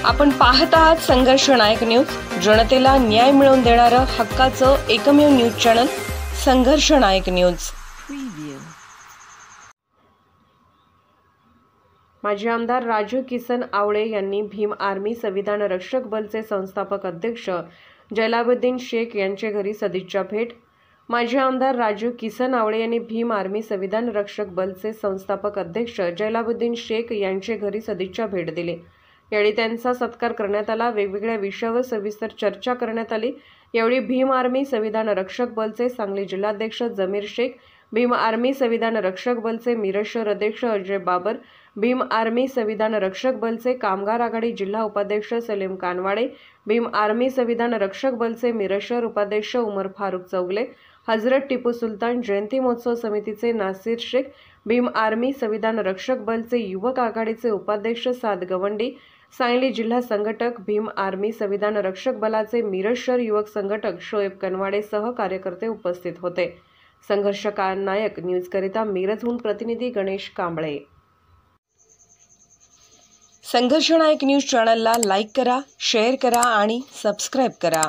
आपण पाहत आहात संघर्ष नायक न्यूज, जनतेला न्याय मिळवून देणारं हक्काचं एकमेव न्यूज चॅनल संघर्ष नायक न्यूज। माजी आमदार राजू किसन आवळे यांनी भीम आर्मी संविधान रक्षक बलचे संस्थापक अध्यक्ष जलालुद्दीन शेख यांच्या घरी सदिच्छा भेट। माजी आमदार राजू किसन आवळे यांनी भीम आर्मी संविधान रक्षक बलचे संस्थापक अध्यक्ष जलालुद्दीन शेख यांच्या घरी सदिच्छा भेट दिली। यावेळी त्यांचा सत्कार करण्यात आला। वेगवेगळ्या विषयावर सविस्तर चर्चा करण्यात आली। यावेळी भीम आर्मी संविधान रक्षक बलचे सांगली जिल्हाध्यक्ष जमीर शेख, भीम आर्मी संविधान रक्षक बलचे मिरज शहर अध्यक्ष अजय बाबर, भीम आर्मी संविधान रक्षक बलचे कामगार आघाडी जिल्हा उपाध्यक्ष सलीम कानवाडे, भीम आर्मी संविधान रक्षक बलचे मिरज शहर उपाध्यक्ष उमर फारुक चौगले, हजरत टिपू सुलतान जयंती महोत्सव समितीचे नासिर शेख, भीम आर्मी संविधान रक्षक बलचे युवक आघाडीचे उपाध्यक्ष साद गवंडी, सांगली जिल्हा संघटक भीम आर्मी संविधान रक्षक बलाचे मिरज शहर युवक संघटक शोएब कनवाडे सह कार्यकर्ते उपस्थित होते। संघर्ष नायक न्यूज करिता मिरजहून प्रतिनिधी गणेश कांबळे। संघर्ष नायक न्यूज चॅनलला लाईक करा, शेअर करा आणि सबस्क्राइब करा।